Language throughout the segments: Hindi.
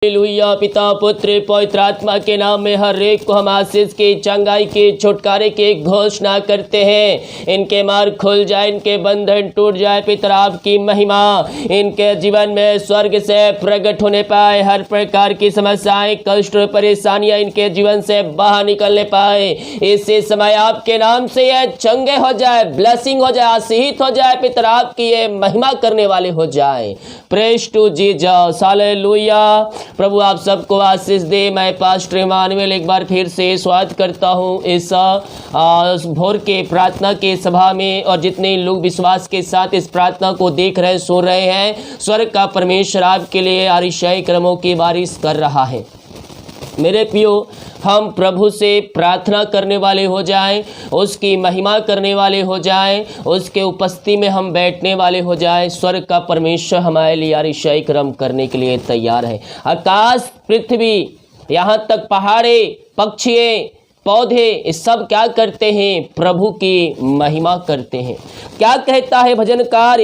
हालेलुया। पिता पुत्र पवित्र आत्मा के नाम में हर एक को हम आशीष की, चंगाई की, छुटकारे की घोषणा करते हैं। इनके मार्ग खुल जाए, इनके बंधन टूट जाए। पिता आपकी महिमा इनके जीवन में स्वर्ग से प्रकट होने पाए। हर प्रकार की समस्याएं, कष्ट, परेशानियां इनके जीवन से बाहर निकलने पाए। इसी समय आपके नाम से यह चंगे हो जाए, ब्लेसिंग हो जाए, आशीषित हो जाए। पिता आपकी ये महिमा करने वाले हो जाए। Praise to Jesus. हालेलुया। प्रभु आप सबको आशीष दे। मैं पास्टर इमानुएल एक बार फिर से स्वागत करता हूं इस भोर के प्रार्थना के सभा में। और जितने लोग विश्वास के साथ इस प्रार्थना को देख रहे, सुन रहे हैं, स्वर्ग का परमेश्वर आपके लिए आशीष क्रमों की बारिश कर रहा है। मेरे प्रियो, हम प्रभु से प्रार्थना करने वाले हो जाएं, उसकी महिमा करने वाले हो जाएं, उसके उपस्थिति में हम बैठने वाले हो जाएं। स्वर्ग का परमेश्वर हमारे लिए आशीष क्रम करने के लिए तैयार है। आकाश, पृथ्वी, यहाँ तक पहाड़े, पक्षी, पौधे, ये सब क्या करते हैं? प्रभु की महिमा करते हैं। क्या कहता है भजनकार?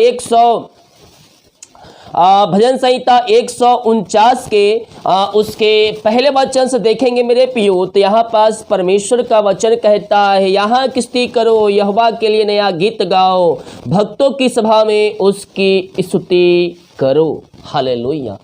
भजन संहिता 149 के उसके पहले वचन से देखेंगे मेरे प्रियो, तो यहाँ पास परमेश्वर का वचन कहता है, यहाँ की स्तुति करो, यहोवा के लिए नया गीत गाओ, भक्तों की सभा में उसकी स्तुति करो। हालेलुया।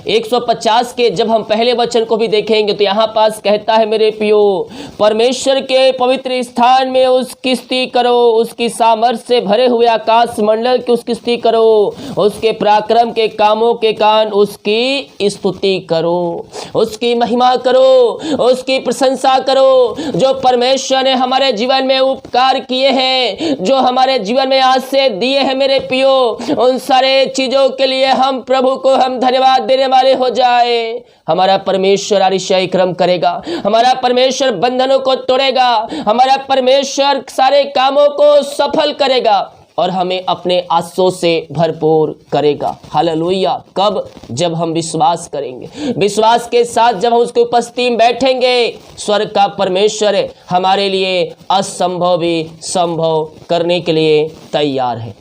150 के जब हम पहले वचन को भी देखेंगे तो यहाँ पास कहता है मेरे प्रियो, परमेश्वर के पवित्र स्थान में उसकी स्तुति करो, उसकी सामर्थ्य से भरे हुए आकाश मंडल की उसकी स्तुति करो, उसके पराक्रम के कामों के कारण उसकी स्तुति करो, उसकी महिमा करो, उसकी प्रशंसा करो। जो परमेश्वर ने हमारे जीवन में उपकार किए हैं, जो हमारे जीवन में आज से दिए हैं मेरे प्रियो, उन सारे चीजों के लिए हम प्रभु को हम धन्यवाद देने वाले हो जाए। हमारा परमेश्वर आशीष क्रम करेगा, हमारा परमेश्वर बंधनों को तोड़ेगा, हमारा परमेश्वर सारे कामों को सफल करेगा और हमें अपने आशीषों से भरपूर करेगा। हालेलुया। कब? जब हम विश्वास करेंगे, विश्वास के साथ जब हम उसके उपस्थिति में बैठेंगे, स्वर्ग का परमेश्वर हमारे लिए असंभव भी संभव करने के लिए तैयार है।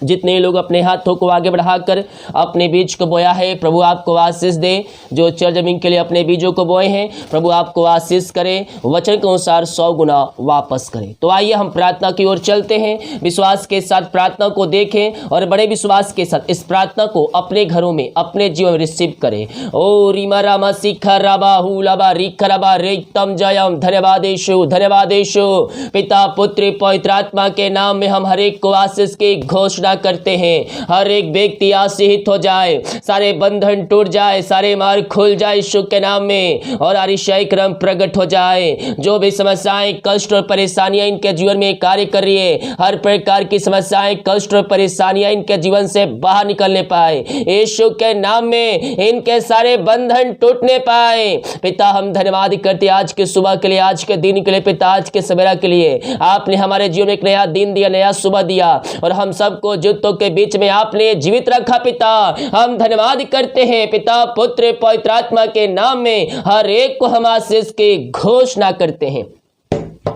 जितने लोग अपने हाथों को आगे बढ़ाकर अपने बीज को बोया है, प्रभु आपको आशीष दे। जो चर जमीन के लिए अपने बीजों को बोए हैं, प्रभु आपको आशीष करे, वचन के अनुसार 100 गुना वापस करे। तो आइए हम प्रार्थना की ओर चलते हैं। विश्वास के साथ प्रार्थना को देखें और बड़े विश्वास के साथ इस प्रार्थना को अपने घरों में, अपने जीवन में रिसीव करें। ओ रीमा रामा शिखर राबा हुलाबा रिखरबा रेतम जयम। धन्यवादेशु, धन्यवादेशु। पिता पुत्र पवित्र आत्मा के नाम में हम हर एक को आशीष की घोषणा करते हैं। हर एक व्यक्ति आशीषित हो जाए, सारे बंधन टूट जाए, सारे मार्ग खुल जाए यीशु के नाम में, और आशीष क्रम प्रकट हो जाए। जो भी समस्याएं, कष्ट और परेशानियां इनके जीवन में कार्य कर रही है, हर प्रकार की समस्याएं, कष्ट और परेशानियां इनके जीवन से बाहर निकलने पाए यीशु के नाम में। इनके सारे बंधन टूटने पाए। पिता हम धन्यवाद करते आज के सुबह के लिए, आज के दिन के लिए। पिता आज के सवेरा के लिए आपने हमारे जीवन में एक नया दिन दिया, नया सुबह दिया, और हम सबको जुतों के बीच में आपने जीवित रखा। पिता हम धन्यवाद करते हैं। पिता पुत्र पवित्र आत्मा के नाम में हर एक को हम आशीष की घोषणा करते हैं।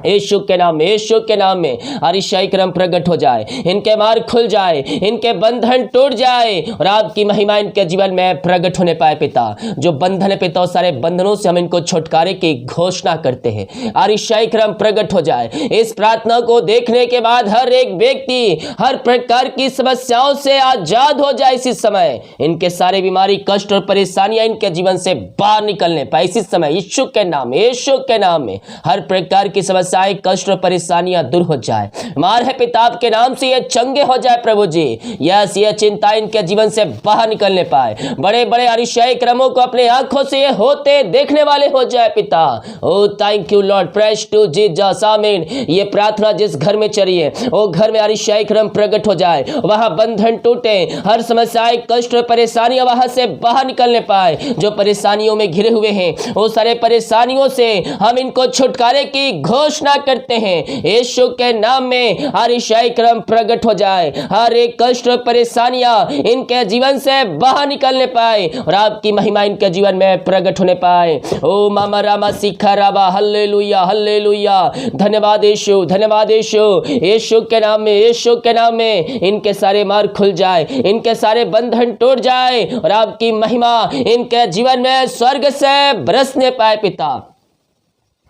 यीशु के नाम में, यीशु के नाम में आशीष क्रम प्रकट हो जाए, इनके मार्ग खुल जाए, इनके बंधन टूट जाए, और आपकी महिमा इनके जीवन में प्रकट होने पाए। पिता जो बंधन है पिता, सारे बंधनों से हम इनको छुटकारे की घोषणा करते हैं। आशीष क्रम प्रकट हो जाए। इस प्रार्थना को देखने के बाद हर एक व्यक्ति हर प्रकार की समस्याओं से आजाद हो जाए। इसी समय इनके सारे बीमारी, कष्ट और परेशानियां इनके जीवन से बाहर निकलने पाए। इसी समय यीशु के नाम, यीशु के नाम में हर प्रकार की समस्याएं, कष्ट और परेशानियां दूर हो जाए। मार है पिता आपके नाम से ये चंगे हो जाए प्रभु जी। यस, ये चिंता इनके जीवन से बाहर निकलने पाए। बड़े बड़े आशीष क्रमों को अपने आंखों से ये होते देखने वाले हो जाए पिता। ओ thank you Lord, praise to Jesus. आमीन। ये प्रार्थना जिस घर में चली है, वो घर में आशीष क्रम प्रकट हो जाए, वहां बंधन टूटे, हर समस्याएं, कष्ट और परेशानियां वहां से बाहर निकलने पाए। जो परेशानियों में घिरे हुए हैं, वो सारे परेशानियों से हम इनको छुटकारे की घोषणा घोषणा करते हैं यीशु के नाम में हर ईसाई क्रम प्रकट हो जाए, हर एक कष्ट और परेशानियां इनके जीवन से बाहर निकलने पाए और आपकी महिमा इनके जीवन में प्रकट होने पाए। ओ मामा रामा सिखा राबा, हल्लेलुया हल्लेलुया। धन्यवाद यीशु, धन्यवाद यीशु। यीशु के नाम में, यीशु के नाम में इनके सारे मार्ग खुल जाए, इनके सारे बंधन टूट जाए और आपकी महिमा इनके जीवन में स्वर्ग से बरसने पाए। पिता,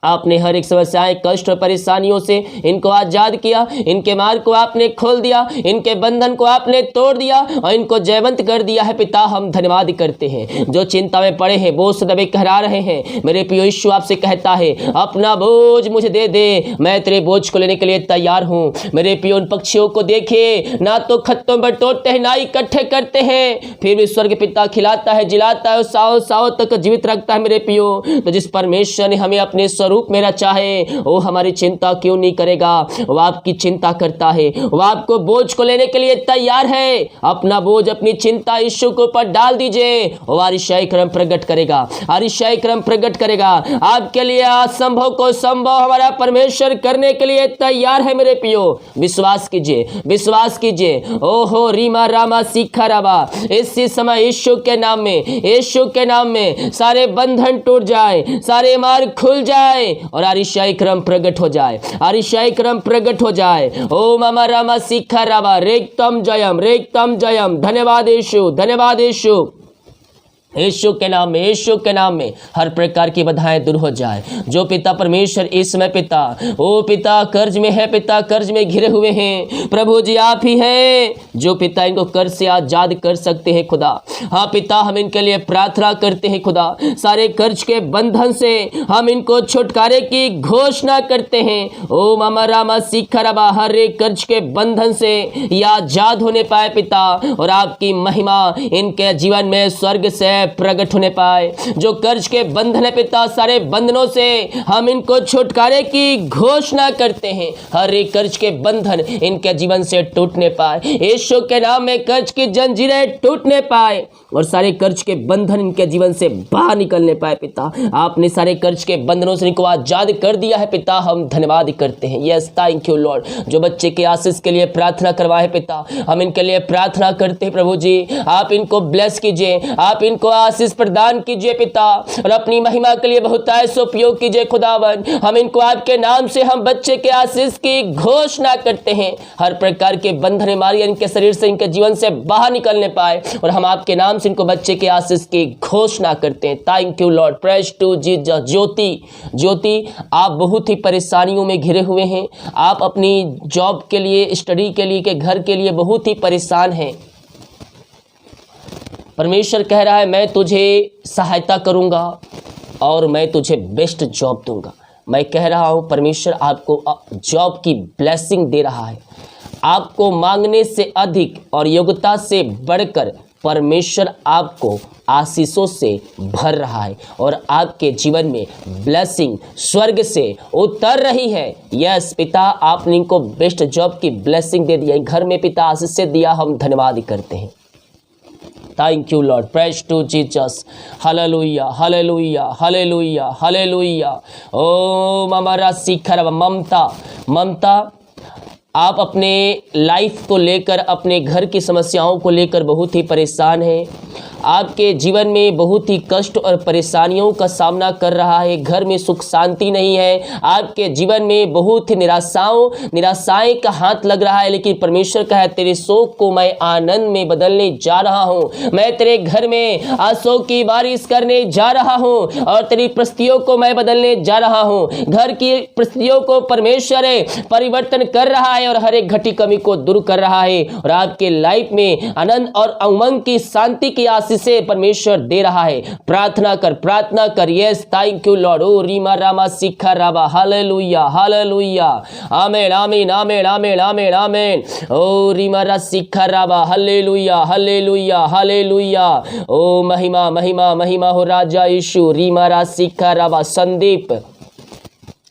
आपने हर एक समस्याएं, कष्ट और परेशानियों से इनको आजाद किया, इनके मार्ग को आपने खोल दिया, इनके बंधन को आपने तोड़ दिया और इनको जयवंत कर दिया है। पिता, हम धन्यवाद करते हैं। जो चिंता में पड़े हैं, बोझ दबे कहरा रहे हैं, मेरे प्रिय यीशु आपसे कहता है अपना बोझ मुझे दे दे, मैं तेरे बोझ को लेने के लिए तैयार हूँ। मेरे प्रिय उन पक्षियों को देखिए, ना तो खत्तों पर तोड़ते हैं, ना इकट्ठे करते हैं, फिर भी स्वर्ग पिता खिलाता है, जिलाता है, साओ साओ तक जीवित रखता है। मेरे प्रियो, तो जिस परमेश्वर ने हमें अपने रूप में रचा है, वो हमारी चिंता क्यों नहीं करेगा? वो आपकी चिंता करता है, वो आपको बोझ को लेने के लिए तैयार है। अपना बोझ, अपनी चिंता यीशु के ऊपर डाल दीजिए, वो अतिशय क्रम प्रकट करेगा, अतिशय क्रम प्रकट करेगा। आपके लिए असंभव को संभव हमारा परमेश्वर करने के लिए तैयार है। मेरे प्रियो, विश्वास कीजिए, विश्वास कीजिए। ओहो रीमा रामा सीखा राबा, इसी समय यीशु के नाम में, यीशु के नाम में सारे बंधन टूट जाए, सारे मार्ग खुल जाए और अतिशय क्रम प्रकट हो जाए, अतिशय क्रम प्रकट हो जाए। ओ मामा रामा सीखा राबा, रेक्तम जयम, रेक्तम जयम। धन्यवाद यीशु, धन्यवाद यीशु। यीशु के नाम में, यीशु के नाम में हर प्रकार की बाधाएं दूर हो जाए। जो पिता परमेश्वर इस समय पिता, ओ पिता कर्ज में है, पिता कर्ज में घिरे हुए हैं, प्रभु जी आप ही हैं जो पिता इनको कर्ज से आजाद कर सकते हैं। खुदा, हाँ पिता, हम इनके लिए प्रार्थना करते हैं। खुदा, सारे कर्ज के बंधन से हम इनको छुटकारे की घोषणा करते हैं। ओ मामा रामा सीखा रबा, हर एक कर्ज के बंधन से ये आजाद होने पाए पिता, और आपकी महिमा इनके जीवन में स्वर्ग से प्रकट होने पाए। जो कर्ज के बंधन है पिता, सारे बंधनों से हम इनको छुटकारे की घोषणा करते हैं। हर एक कर्ज के बंधन इनके जीवन से टूटने पाए, यीशु के नाम में कर्ज की जंजीरें टूटने पाए और सारे कर्ज के बंधन इनके जीवन से बाहर निकलने पाए। पिता, आपने सारे कर्ज के बंधनों से इनको आजाद कर दिया है पिता, हम धन्यवाद करते हैं। Yes, thank you Lord. जो बच्चे के आशीष के लिए प्रार्थना करवाए पिता, हम इनके लिए प्रार्थना करते हैं। प्रभु जी, आप इनको ब्लेस कीजिए, आप इनको आशीष प्रदान कीजिए पिता, और अपनी महिमा के लिए बहुतायत से उपयोग कीजिए। खुदावन, हम इनको आपके नाम से, हम बच्चे के आशीष की घोषणा करते हैं। हर प्रकार के बंधन मारिया इनके शरीर से, इनके जीवन से बाहर निकलने पाए, और हम आपके नाम से इनको बच्चे के आशीष की घोषणा करते हैं। Thank you Lord, praise to Jesus. Jyoti, आप बहुत ही परेशानियों में घिरे हुए हैं। आप अपनी जॉब के लिए, स्टडी के लिए, के घर के लिए बहुत ही परेशान हैं। परमेश्वर कह रहा है मैं तुझे सहायता करूंगा और मैं तुझे बेस्ट जॉब दूंगा। मैं कह रहा हूं परमेश्वर आपको जॉब की ब्लेसिंग दे रहा है। आपको मांगने से अधिक और योग्यता से बढ़कर परमेश्वर आपको आशीषों से भर रहा है और आपके जीवन में ब्लेसिंग स्वर्ग से उतर रही है। यस पिता, आपने इनको बेस्ट जॉब की ब्लेसिंग दे दिया, घर में पिता आशीष से दिया, हम धन्यवाद करते हैं। Thank you Lord, praise to Jesus. Hallelujah hallelujah hallelujah hallelujah. ओ ममरा शिखर ममता, आप अपने लाइफ को लेकर, अपने घर की समस्याओं को लेकर बहुत ही परेशान हैं। आपके जीवन में बहुत ही कष्ट और परेशानियों का सामना कर रहा है, घर में सुख शांति नहीं है, आपके जीवन में बहुत ही निराशाएं का हाथ लग रहा है। लेकिन परमेश्वर का है तेरे शोक को मैं आनंद में बदलने जा रहा हूँ, मैं तेरे घर में आशोक की बारिश करने जा रहा हूँ और तेरी परिस्थितियों को मैं बदलने जा रहा हूँ। घर की परिस्थितियों को परमेश्वर परिवर्तन कर रहा है और हर एक घटी कमी को दूर कर रहा है और आपके लाइफ में आनंद और उमंग की, शांति की से परमेश्वर दे रहा है। प्रार्थना कर। Yes, thank you Lord. ओ रीमा रामा शिखा राबा, hallelujah hallelujah, amen amen amen amen amen amen. ओ रीमा रा शिखा राबा, हालेलुया हालेलुया हालेलुया। ओ महिमा महिमा महिमा हो राजा यीशु। रीमा रा शिखा राबा।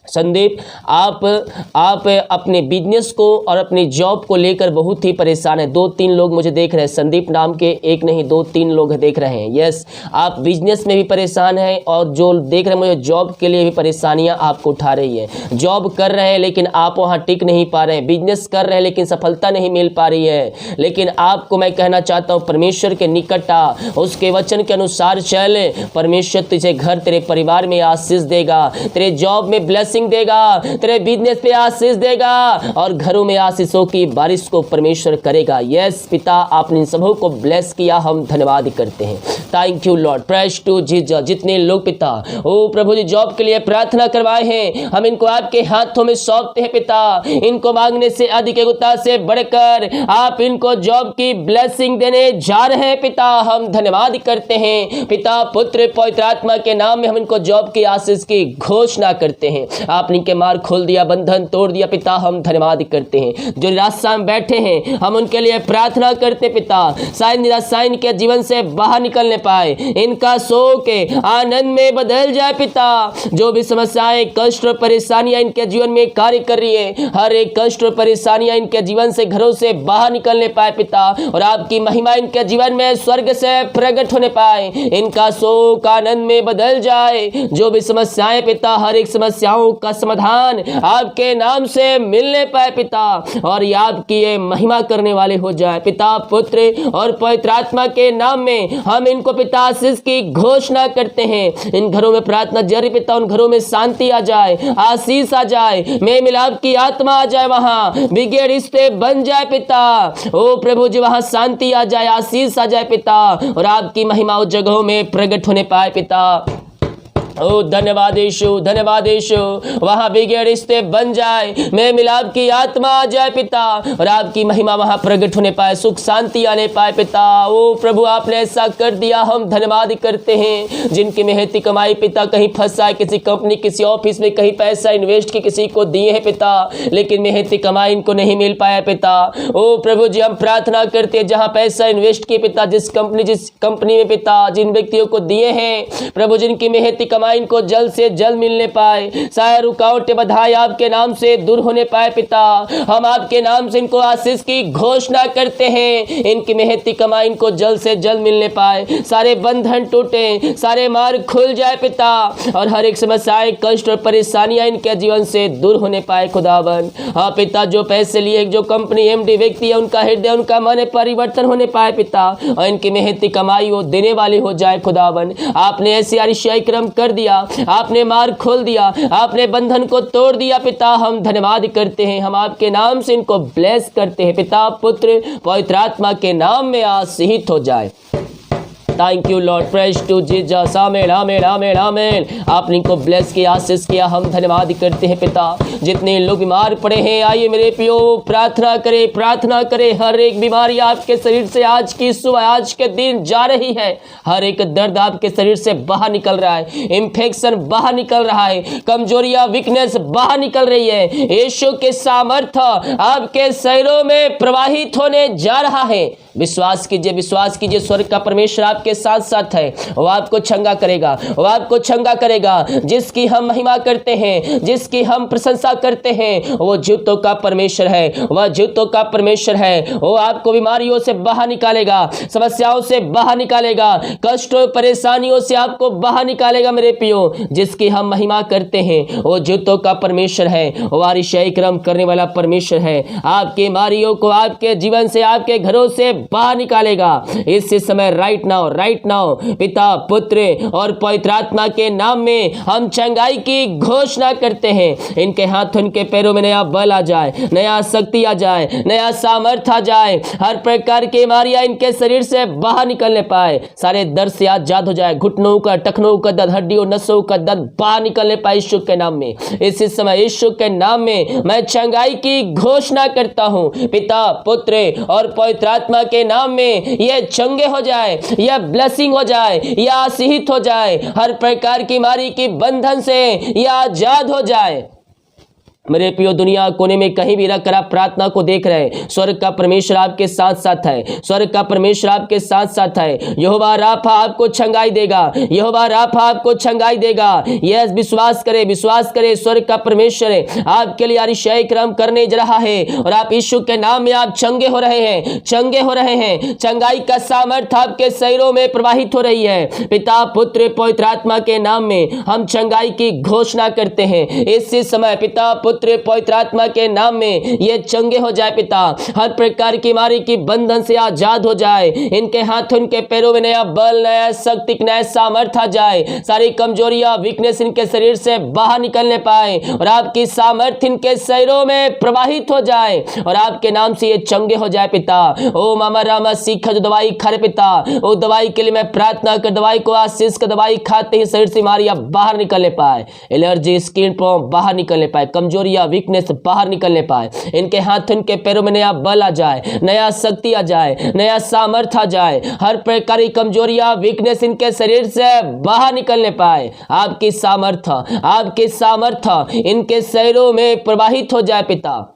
संदीप, आप अपने बिजनेस को और अपनी जॉब को लेकर बहुत ही परेशान हैं। 2-3 लोग मुझे देख रहे हैं, संदीप नाम के एक नहीं 2-3 लोग देख रहे हैं। यस, आप बिजनेस में भी परेशान हैं और जो देख रहे हैं मुझे जॉब के लिए भी परेशानियां आपको उठा रही है। जॉब कर रहे हैं लेकिन आप वहां टिक नहीं पा रहे हैं, बिजनेस कर रहे हैं लेकिन सफलता नहीं मिल पा रही है। लेकिन आपको मैं कहना चाहता हूँ, परमेश्वर के निकट आ, उसके वचन के अनुसार चल। परमेश्वर तुझे घर, तेरे परिवार में आशीष देगा, तेरे जॉब में ब्लेसिंग देगा, तेरे बिजनेस पे आशीष देगा और घरों में आशीषों की बारिश को परमेश्वर करेगा। यस पिता, आपने इन सबों को ब्लेस किया, हम धन्यवाद करते हैं। Thank you Lord, praise to Jesus. जितने लोग पिता ओ प्रभु जी जॉब के लिए प्रार्थना करवाए हैं, हम इनको आपके हाथों में सौंपते हैं पिता। इनको मांगने से अधिक योग्यता से बढ़कर आप इनको जॉब की ब्लेसिंग देने जा रहे हैं पिता। हम धन्यवाद करते हैं पिता, पुत्र, पवित्र आत्मा के नाम में हम इनको जॉब की आशीष की घोषणा करते हैं। आपने इनके मार्ग खोल दिया, बंधन तोड़ दिया पिता, हम धन्यवाद करते हैं। जो निराशा में बैठे हैं हम उनके लिए प्रार्थना करते पिता, शायद निराशा इनके जीवन से बाहर निकलने पाए, इनका शोक आनंद में बदल जाए पिता। जो भी समस्याएं, कष्ट और परेशानियां इनके जीवन में कार्य कर रही है, हर एक कष्ट और परेशानियां इनके जीवन से, घरों से बाहर निकलने पाए पिता, और आपकी महिमा इनके जीवन में स्वर्ग से प्रकट होने पाए, इनका शोक आनंद में बदल जाए। जो भी समस्याएं पिता, हर एक समस्याओं का समाधान आपके नाम से मिलने पाए पिता, और ये आपकी ये महिमा करने वाले हो जाए पिता, पुत्र और पवित्र आत्मा के नाम में हम इनको पिता आशीष की घोषणा करते हैं। इन घरों में प्रार्थना जारी पिता, उन घरों में शांति आ जाए, आशीष आ जाए, मेल मिलाप की आत्मा आ जाए, वहां बिगड़े रिश्ते बन जाए पिता। ओ प्रभु जी, वहां शांति आ जाए, आशीष आ जाए पिता, और आपकी महिमा उस जगहों में प्रकट होने पाए पिता। ओ धन्यवाद यीशु, धन्यवाद यीशु, वहां बिगड़े रिश्ते बन जाए, में मिलाप की आत्मा आ जाए पिता, और आपकी महिमा वहां प्रकट होने पाए, सुख शांति आने पाए पिता। ओ प्रभु, आपने ऐसा कर दिया, हम धन्यवाद करते हैं। जिनकी मेहनती कमाई पिता कहीं फंसा है, किसी कंपनी, किसी ऑफिस में कहीं पैसा इन्वेस्ट की किसी को दिए हैं पिता, लेकिन मेहनती कमाई इनको नहीं मिल पाया पिता। ओ प्रभु जी, हम प्रार्थना करते हैं जहां पैसा इन्वेस्ट किए पिता, जिस कंपनी में पिता, जिन व्यक्तियों को दिए हैं प्रभु, जिनकी मेहनती कमाई इनको जल्द से जल्द मिलने पाए, सारे रुकावटें बधाई आपके नाम से दूर होने पाए पिता। हम आपके नाम से इनको आशीष की घोषणा करते हैं, इनकी मेहनती कमाई इनको जल्द से जल्द मिलने पाए, सारे बंधन टूटे, सारे मार्ग खुल जाए पिता, और हर एक समस्याएं, कष्ट और परेशानियां इनके जीवन से दूर होने पाए खुदावन। हाँ पिता, जो पैसे लिए, जो कंपनी एमडी व्यक्ति है, उनका हृदय, उनका मन परिवर्तन होने पाए पिता, और इनकी मेहनती कमाई वो देने वाली हो जाए खुदावन। आपने ऐसी आशिषाई क्रम कर दिया, आपने मार्ग खोल दिया, आपने बंधन को तोड़ दिया पिता, हम धन्यवाद करते हैं। हम आपके नाम से इनको ब्लेस करते हैं पिता, पुत्र, पवित्र आत्मा के नाम में आशीषित हो जाए। Thank you Lord, praise to Jesus, amen amen amen amen. आपने इनको ब्लेस किया, आशीष किया, हम धन्यवाद करते हैं पिता। जितने लोग बीमार पड़े हैं, आइए मेरे पियो प्रार्थना करें, प्रार्थना करें। हर एक बीमारी आपके शरीर से आज की सुबह, आज के दिन जा रही है। हर एक दर्द आपके शरीर से बाहर निकल रहा है, इन्फेक्शन बाहर निकल रहा है, कमजोरियां, वीकनेस बाहर निकल रही है। यीशु के सामर्थ्य आपके शरीरों में प्रवाहित होने जा रहा है। विश्वास कीजिए, विश्वास कीजिए, स्वर्ग का परमेश्वर आपके साथ साथ है, वो आपको चंगा करेगा, वो आपको चंगा करेगा। जिसकी हम महिमा करते हैं, जिसकी हम प्रशंसा करते हैं, वो जीवितों का परमेश्वर है, वह जीवितों का परमेश्वर है। वो आपको बीमारियों से बाहर निकालेगा, समस्याओं से बाहर निकालेगा, कष्टों परेशानियों से आपको बाहर निकालेगा मेरे पियो। जिसकी हम महिमा करते हैं, वो जीवितों का परमेश्वर है, वो आशिषाई क्रम करने वाला परमेश्वर है। आपकी बीमारियों को आपके जीवन से, आपके घरों से बाहर निकालेगा इस समय, राइट नाउ पिता, पुत्र और पवित्र आत्मा के नाम में हम चंगाई की घोषणा करते हैं। इनके हाथों, इनके पैरों में नया बल आ जाए, नया शक्ति आ जाए, नया सामर्थ्य आ जाए। हर प्रकार की बीमारियां इनके शरीर से बाहर निकलने पाए, सारे दर्द से आजाद हो जाए, घुटनों का, टखनों का दर्द, हड्डियों, नसों का दर्द बाहर निकलने पाए यीशु के नाम में। इसी समय यीशु के नाम में मैं चंगाई की घोषणा करता हूं पिता, पुत्र और पवित्र आत्मा के नाम में। ये चंगे हो जाए, यह ब्लेसिंग हो जाए, यह आशीषित हो जाए, हर प्रकार की बीमारी की बंधन से यह आजाद हो जाए। मेरे प्रियो, दुनिया कोने में कहीं भी रखकर आप प्रार्थना को देख रहे हैं, स्वर्ग का परमेश्वर आपके साथ साथ है। स्वर्ग का परमेश्वर आपके साथ साथ है। यहोवा राफा आपको छंगाई देगा। यहोवा राफा आपको छंगाई देगा। यस, विश्वास करें, विश्वास करें। स्वर्ग का परमेश्वर है आपके लिए अतिशय कर्म करने जा रहा है और आप यीशु के नाम में आप चंगे हो रहे हैं, चंगे हो रहे हैं। चंगाई का सामर्थ आपके शरीरों में प्रवाहित हो रही है। पिता, पुत्र, पवित्र आत्मा के नाम में हम चंगाई की घोषणा करते हैं। इसी समय पिता, पुत्र, पवित्र आत्मा के नाम में ये चंगे हो जाए। पिता, हर प्रकार की बीमारी की बंधन से आजाद हो जाए। इनके हाथों, इनके पैरों में नया बल, नया शक्ति, नया सामर्थ्य आ जाए। सारी कमजोरियां, वीकनेस इनके शरीर से बाहर निकलने पाए और आपकी सामर्थ्य इनके शरीरों में प्रवाहित हो जाए और आपके नाम से ये चंगे हो जाए। पिता, ओ मामा रामा सीखा जो दवाई खा रहे पिता, वो दवाई के लिए मैं प्रार्थना कर, दवाई को आशीष का दवाई खाते ही शरीर से बीमारियां बाहर निकलने पाए, एलर्जी, स्किन प्रॉब्लम बाहर निकलने पाए, कमजोरी या वीकनेस बाहर निकलने पाए। इनके हाथ, इनके पैरों में नया बल आ जाए, नया शक्ति आ जाए, नया सामर्थ्य आ जाए। हर प्रकार की कमजोरियां, वीकनेस इनके शरीर से बाहर निकलने पाए। आपकी सामर्थ्य, आपकी सामर्थ्य इनके शरीरों में प्रवाहित हो जाए पिता,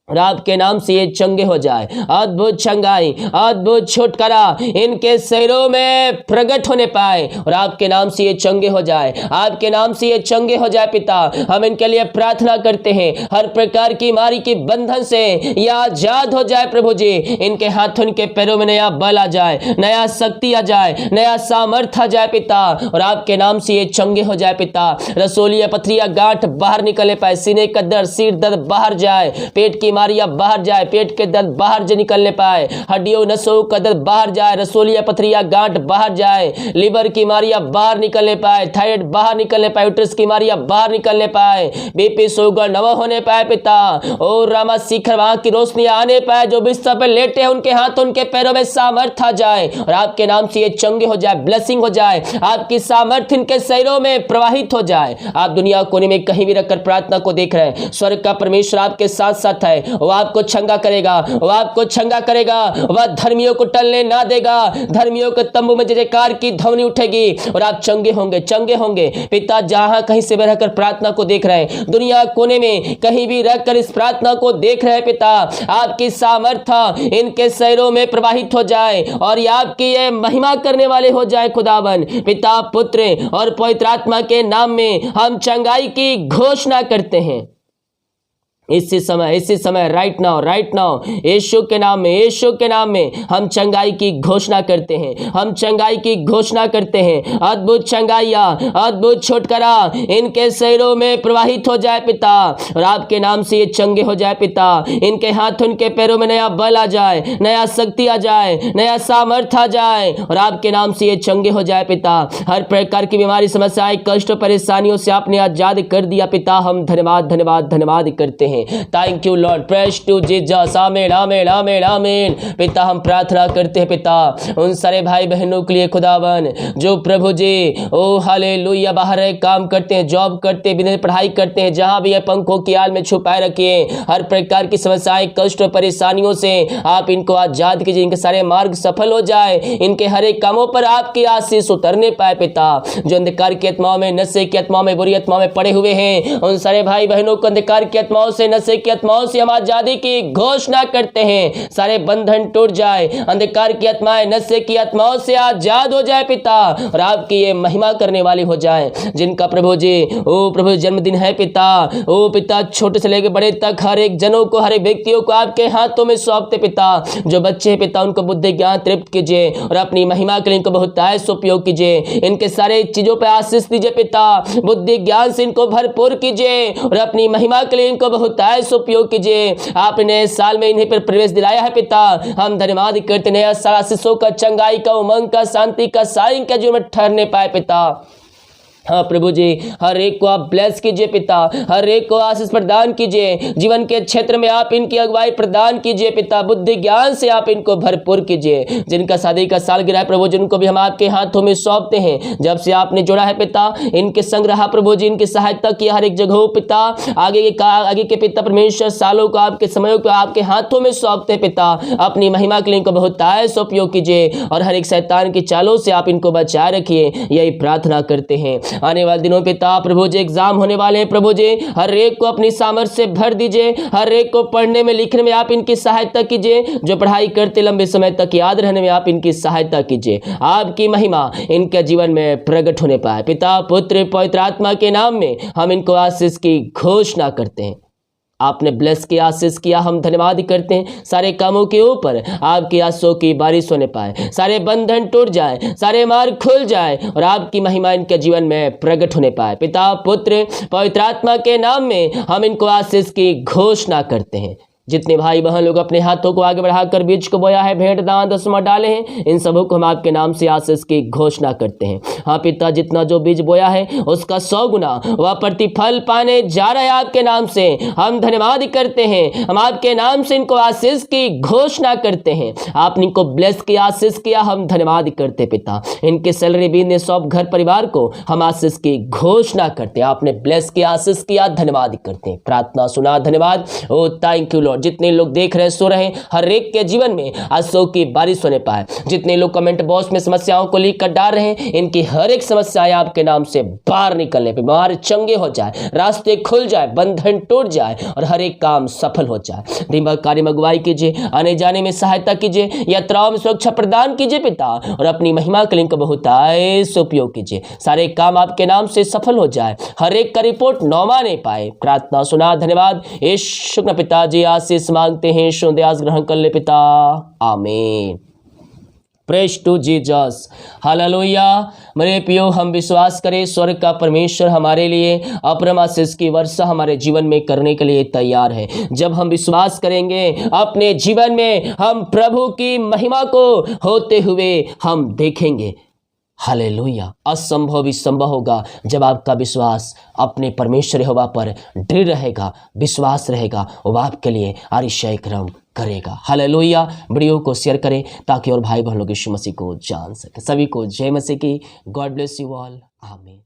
और आपके नाम से ये चंगे हो जाए। अद्भुत चंगाई, अद्भुत छुटकारा इनके शरीरों में प्रकट होने पाए और आपके नाम से ये चंगे हो जाए। आपके नाम से ये चंगे हो जाए पिता। हम इनके लिए प्रार्थना करते हैं, हर प्रकार की बीमारी की बंधन से ये आजाद हो जाए। प्रभु जी, इनके हाथों, इनके पैरों में नया बल आ जाए, नया शक्ति आ जाए, नया सामर्थ्य आ जाए पिता, और आपके नाम से ये चंगे हो जाए पिता। रसोलिया, पथरिया, गांठ बाहर निकलने पाए, सीने का दर्द, सिर दर्द बाहर जाए, पेट की बीमारियां बाहर जाए, पेट के दर्द बाहर से निकलने पाए, हड्डियों, नसों का दर्द बाहर जाए, रसोलिया, पथरिया, गांठ बाहर जाए, लिवर की बीमारियां बाहर निकलने पाए, थायराइड बाहर निकलने पाए, यूट्रस की बीमारियां बाहर निकलने पाए, बीपी, शुगर नवा होने पाए पिता। और रामा शिखर वहां की रोशनी आने पाए, जो बिस्तर पर लेटे हैं उनके हाथों, उनके पैरों में सामर्थ्य आ जाए और आपके नाम से ये चंगे हो जाए, ब्लेसिंग हो जाए, आपकी सामर्थ्य इनके शरीरों में प्रवाहित हो जाए। आप दुनिया कोने में कहीं भी रखकर प्रार्थना को देख रहे हैं, स्वर्ग का परमेश्वर आपके साथ साथ है। वो आपको छंगा करेगा, वो आपको छंगा करेगा, वह धर्मियों को टलने ना देगा। धर्मियों के तंबू में जयकार की ध्वनि उठेगी और आप चंगे होंगे, चंगे होंगे पिता। जहां कहीं से भी रहकर प्रार्थना को देख रहे हैं, दुनिया कोने में कहीं भी रहकर इस प्रार्थना को देख रहे हैं पिता, आपकी सामर्थ्य इनके शरीरों में प्रवाहित हो जाए और ये आपकी ये महिमा करने वाले हो जाए। खुदावन, पिता, पुत्र और पवित्र आत्मा के नाम में हम चंगाई की घोषणा करते हैं। इसी समय राइट नाउ यीशु के नाम में, यीशु के नाम में हम चंगाई की घोषणा करते हैं, हम चंगाई की घोषणा करते हैं। अद्भुत चंगाइया, अद्भुत छुटकारा इनके शरीरों में प्रवाहित हो जाए पिता, और आपके नाम से ये चंगे हो जाए पिता। इनके हाथ, उनके पैरों में नया बल आ जाए, नया शक्ति आ जाए, नया सामर्थ्य आ जाए और आपके नाम से ये चंगे हो जाए पिता। हर प्रकार की बीमारी, समस्याएं, कष्ट, परेशानियों से आपने आजाद कर दिया पिता। हम धन्यवाद धन्यवाद धन्यवाद करते हैं। Thank you Lord, praise to Jesus, आमीन आमीन आमीन आमीन। पिता, हम प्रार्थना करते हैं पिता उन सारे भाई बहनों के लिए खुदावन, जो प्रभु जी ओ हालेलुया बाहर काम करते हैं, जॉब करते हैं, बिना पढ़ाई करते हैं, जहां भी ये पंखों की आल में छुपाए रखिए। हर प्रकार की समस्याएं, कष्ट और परेशानियों से आप इनको आजाद कीजिए, इनके सारे मार्ग सफल हो जाए, इनके हर एक कामों पर आपकी आशीष उतरने पाए पिता। जो अंधकार की आत्माओं में, नशे की आत्माओं में, बुरी आत्माओं में पड़े हुए हैं, उन सारे भाई बहनों को अंधकार की आत्माओं से, नशे की आत्माओं से हम आजादी की घोषणा करते हैं। सारे बंधन टूट जाए, अंधकार की आत्माएं, नशे की आत्माओं से आजाद हो जाए पिता, और आपकी ये महिमा करने वाली हो जाए। जिनका प्रभु जी ओ प्रभु जन्मदिन है पिता, ओ पिता छोटे से लेकर बड़े तक हर एक जनों को, हर एक व्यक्तियों को आपके हाथों में सौंपते पिता। जो बच्चे हैं पिता, उनको बुद्धि ज्ञान तृप्त कीजिए और अपनी महिमा के लिए इनको बहुत आयस उपयोग कीजिए। इनके सारे चीजों पर आशीष दीजिए पिता, बुद्धि ज्ञान से इनको भरपूर कीजिए और अपनी महिमा के लिए इनको बहुत आयस उपयोग कीजिए। आपने साल में इन्हीं पर प्रवेश दिलाया है पिता, हम धन्यवाद करते हैं। सारा आशीषों का, चंगाई का, उमंग का, शांति का, साइन का जीवन में ठहरने पाए पिता। हाँ प्रभु जी, हर एक को आप ब्लेस कीजिए पिता, हर एक को आशीष प्रदान कीजिए, जीवन के क्षेत्र में आप इनकी अगुवाई प्रदान कीजिए पिता, बुद्धि ज्ञान से आप इनको भरपूर कीजिए। जिनका शादी का साल गिरा है प्रभु जी, उनको भी हम आपके हाथों में सौंपते हैं। जब से आपने जोड़ा है पिता, इनके संग रहा प्रभु जी, इनकी सहायता की हर एक जगह पिता, आगे के पिता परमेश्वर सालों को आपके समयों को आपके हाथों में सौंपते हैं पिता। अपनी महिमा के लिए इनको बहुत आयस उपयोग कीजिए और हर एक शैतान की चालों से आप इनको बचाए रखिए, यही प्रार्थना करते हैं। आने वाले दिनों पिता प्रभु जी एग्जाम होने वाले हैं प्रभु जी, हर एक को अपनी सामर्थ्य से भर दीजिए, हर एक को पढ़ने में लिखने में आप इनकी सहायता कीजिए, जो पढ़ाई करते लंबे समय तक याद रहने में आप इनकी सहायता कीजिए, आपकी महिमा इनके जीवन में प्रकट होने पाए। पिता पुत्र पवित्र आत्मा के नाम में हम इनको आशीष की घोषणा करते हैं। आपने ब्लेस किया, आशीष किया, हम धन्यवाद करते हैं। सारे कामों के ऊपर आपकी आंसुओं की बारिश होने पाए, सारे बंधन टूट जाए, सारे मार्ग खुल जाए और आपकी महिमा इनके जीवन में प्रकट होने पाए। पिता पुत्र पवित्र आत्मा के नाम में हम इनको आशीष की घोषणा करते हैं। जितने भाई बहन लोग अपने हाथों को आगे बढ़ाकर बीज को बोया है, भेंट दान दसवां डाले हैं, इन सबों को हम आपके नाम से आशीष की घोषणा करते हैं। हाँ पिता, जितना जो बीज बोया है उसका 100 गुना वह प्रतिफल पाने जा रहा है आपके नाम से। हम धन्यवाद करते हैं, हम आपके नाम से इनको आशीष की घोषणा करते हैं। आपने इनको ब्लेस किया, आशीष किया, हम धन्यवाद करते पिता। इनके सैलरी बिजनेस सब घर परिवार को हम आशीष की घोषणा करते हैं। आपने ब्लेस किया, आशीष किया, धन्यवाद करते हैं। प्रार्थना सुना, धन्यवाद। ओ थैंक यू लॉर्ड। जितने लोग देख रहे सो रहे, हर एक के जीवन में आंसुओं की बारिश होने पाए। जितने लोग कमेंट बॉक्स में समस्याओं को लिख कर डाल रहे हैं, इनकी हर एक समस्याएं आपके नाम से बाहर निकलने पे, बीमार चंगे हो जाए, रास्ते खुल जाए, बंधन टूट जाए और हर एक काम सफल हो जाए। दिन भर कार्य में अगुवाई कीजिए, आने जाने में सहायता कीजिए, यात्राओं में सुरक्षा प्रदान कीजिए पिता, और अपनी महिमा के लिए इनका बहुतायत उपयोग कीजिए। सारे काम आपके नाम से सफल हो जाए, हर एक का रिपोर्ट नौमा नहीं पाए। प्रार्थना सुना, धन्यवाद। यीशु के पिताजी आशीष मांगते हैं, शुद्धास ग्रहण कर ले पिता, आमीन। Praise to Jesus, hallelujah. मेरे प्रियो, हम विश्वास करें स्वर्ग का परमेश्वर हमारे लिए अपरम आशीष की वर्षा हमारे जीवन में करने के लिए तैयार है। जब हम विश्वास करेंगे अपने जीवन में, हम प्रभु की महिमा को होते हुए हम देखेंगे। हालेलुया। असंभव भी संभव होगा जब आपका विश्वास अपने परमेश्वर यहोवा पर दृढ़ रहेगा, विश्वास रहेगा, वो आपके लिए अतिशय कर्म करेगा। हालेलुया। वीडियो को शेयर करें ताकि और भाई बहन लोग यीशु मसीह को जान सके। सभी को जय मसीह की। God bless you all. आमीन।